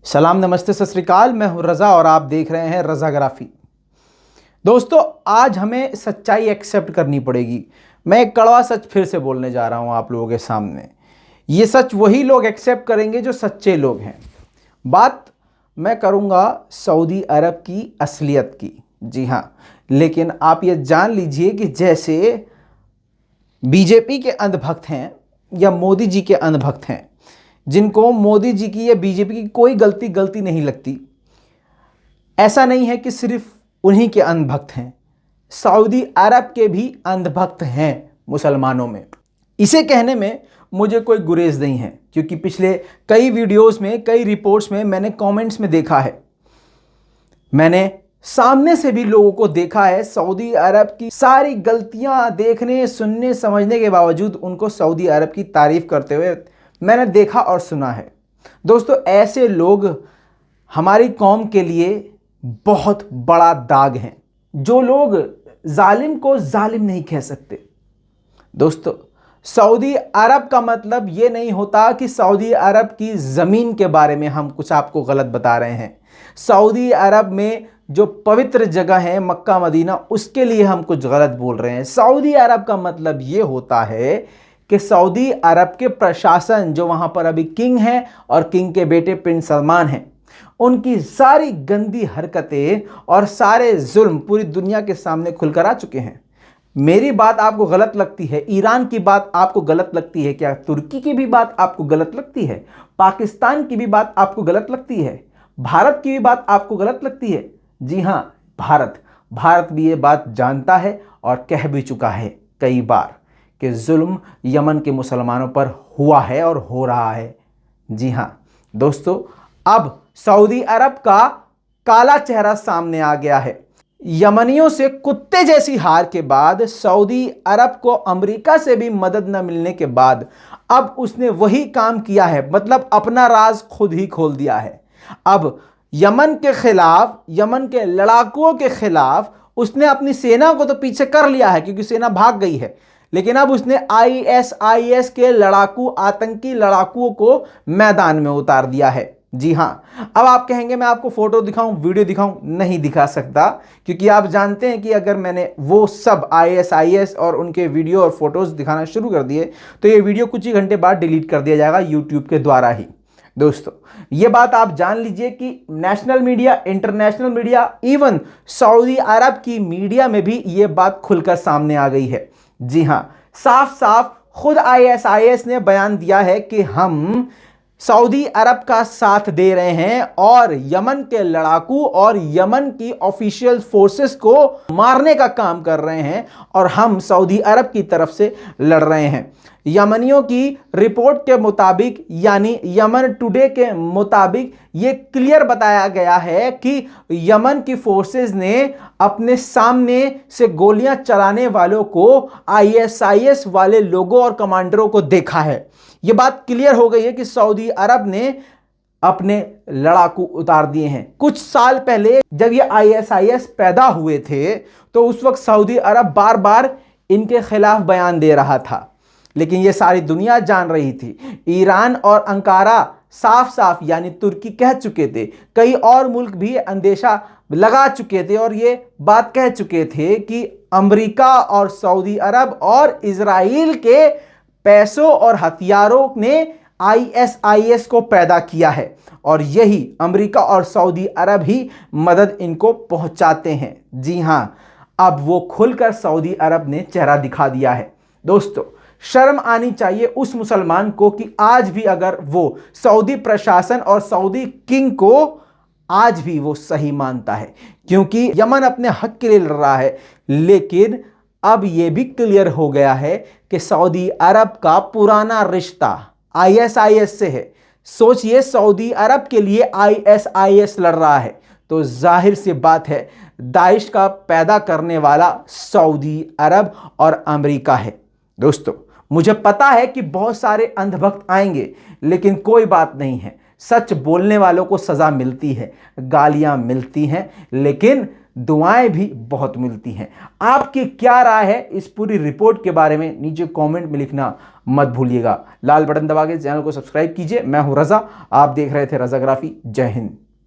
सलाम, नमस्ते, सत श्री अकाल। मैं हूं रज़ा और आप देख रहे हैं रज़ाग्राफी। दोस्तों, आज हमें सच्चाई एक्सेप्ट करनी पड़ेगी। मैं एक कड़वा सच फिर से बोलने जा रहा हूं आप लोगों के सामने। ये सच वही लोग एक्सेप्ट करेंगे जो सच्चे लोग हैं। बात मैं करूंगा सऊदी अरब की असलियत की। जी हाँ, लेकिन आप ये जान लीजिए कि जैसे बीजेपी के अंधभक्त हैं या मोदी जी के अंधभक्त हैं, जिनको मोदी जी की या बीजेपी की कोई गलती नहीं लगती, ऐसा नहीं है कि सिर्फ उन्हीं के अंधभक्त हैं, सऊदी अरब के भी अंधभक्त हैं मुसलमानों में। इसे कहने में मुझे कोई गुरेज नहीं है, क्योंकि पिछले कई वीडियोस में, कई रिपोर्ट्स में मैंने कमेंट्स में देखा है, मैंने सामने से भी लोगों को देखा है, सऊदी अरब की सारी गलतियां देखने, सुनने, समझने के बावजूद उनको सऊदी अरब की तारीफ करते हुए मैंने देखा और सुना है। दोस्तों, ऐसे लोग हमारी कौम के लिए बहुत बड़ा दाग हैं। जो लोग जालिम को जालिम नहीं कह सकते। दोस्तों, सऊदी अरब का मतलब ये नहीं होता कि सऊदी अरब की ज़मीन के बारे में हम कुछ आपको गलत बता रहे हैं। सऊदी अरब में जो पवित्र जगह है मक्का मदीना, उसके लिए हम कुछ गलत बोल रहे हैं। सऊदी अरब का मतलब ये होता है कि सऊदी अरब के प्रशासन, जो वहाँ पर अभी किंग है और किंग के बेटे प्रिंस सलमान हैं, उनकी सारी गंदी हरकतें और सारे जुल्म पूरी दुनिया के सामने खुलकर आ चुके हैं। मेरी बात आपको गलत लगती है, ईरान की बात आपको गलत लगती है क्या? तुर्की की भी बात आपको गलत लगती है? पाकिस्तान की भी बात आपको गलत लगती है? भारत की भी बात आपको गलत लगती है? जी हाँ, भारत भी ये बात जानता है और कह भी चुका है कई बार कि जुल्म यमन के मुसलमानों पर हुआ है और हो रहा है। जी हाँ दोस्तों, अब सऊदी अरब का काला चेहरा सामने आ गया है। यमनियों से कुत्ते जैसी हार के बाद, सऊदी अरब को अमेरिका से भी मदद न मिलने के बाद, अब उसने वही काम किया है, मतलब अपना राज खुद ही खोल दिया है। अब यमन के खिलाफ, यमन के लड़ाकुओं के खिलाफ उसने अपनी सेना को तो पीछे कर लिया है, क्योंकि सेना भाग गई है, लेकिन अब उसने आईएसआईएस के लड़ाकू, आतंकी लड़ाकुओं को मैदान में उतार दिया है। जी हाँ, अब आप कहेंगे मैं आपको फोटो दिखाऊं, वीडियो दिखाऊं? नहीं दिखा सकता, क्योंकि आप जानते हैं कि अगर मैंने वो सब आईएसआईएस और उनके वीडियो और फोटोज दिखाना शुरू कर दिए तो ये वीडियो कुछ ही घंटे बाद डिलीट कर दिया जाएगा यूट्यूब के द्वारा ही। दोस्तों, ये बात आप जान लीजिए कि national media, international media, even सऊदी अरब की मीडिया में भी ये बात खुलकर सामने आ गई है। जी हाँ, साफ साफ खुद आईएसआईएस ने बयान दिया है कि हम सऊदी अरब का साथ दे रहे हैं और यमन के लड़ाकू और यमन की ऑफिशियल फोर्सेस को मारने का काम कर रहे हैं और हम सऊदी अरब की तरफ से लड़ रहे हैं। यमनियों की रिपोर्ट के मुताबिक, यानी यमन टुडे के मुताबिक, ये क्लियर बताया गया है कि यमन की फोर्सेस ने अपने सामने से गोलियां चलाने वालों को, आईएसआईएस वाले लोगों और कमांडरों को देखा है। ये बात क्लियर हो गई है कि सऊदी अरब ने अपने लड़ाकू उतार दिए हैं। कुछ साल पहले जब ये आईएसआईएस पैदा हुए थे तो उस वक्त सऊदी अरब बार बार इनके खिलाफ बयान दे रहा था, लेकिन ये सारी दुनिया जान रही थी। ईरान और अंकारा साफ साफ, यानी तुर्की, कह चुके थे, कई और मुल्क भी अंदेशा लगा चुके थे और ये बात कह चुके थे कि अमेरिका और सऊदी अरब और इजराइल के पैसों और हथियारों ने आईएसआईएस को पैदा किया है और यही अमेरिका और सऊदी अरब ही मदद इनको पहुंचाते हैं। जी हां, अब वो खुलकर सऊदी अरब ने चेहरा दिखा दिया है। दोस्तों, शर्म आनी चाहिए उस मुसलमान को कि आज भी अगर वो सऊदी प्रशासन और सऊदी किंग को आज भी वो सही मानता है, क्योंकि यमन अपने हक के लिए लड़ रहा है। लेकिन अब यह भी क्लियर हो गया है कि सऊदी अरब का पुराना रिश्ता आईएसआईएस से है। सोचिए, सऊदी अरब के लिए आईएसआईएस लड़ रहा है, तो जाहिर सी बात है दाइश का पैदा करने वाला सऊदी अरब और अमेरिका है। दोस्तों, मुझे पता है कि बहुत सारे अंधभक्त आएंगे, लेकिन कोई बात नहीं है, सच बोलने वालों को सजा मिलती है, गालियां मिलती हैं, लेकिन दुआएं भी बहुत मिलती हैं। आपकी क्या राय है इस पूरी रिपोर्ट के बारे में, नीचे कमेंट में लिखना मत भूलिएगा। लाल बटन दबा के चैनल को सब्सक्राइब कीजिए। मैं हूं रजा, आप देख रहे थे रजाग्राफी। जय हिंद।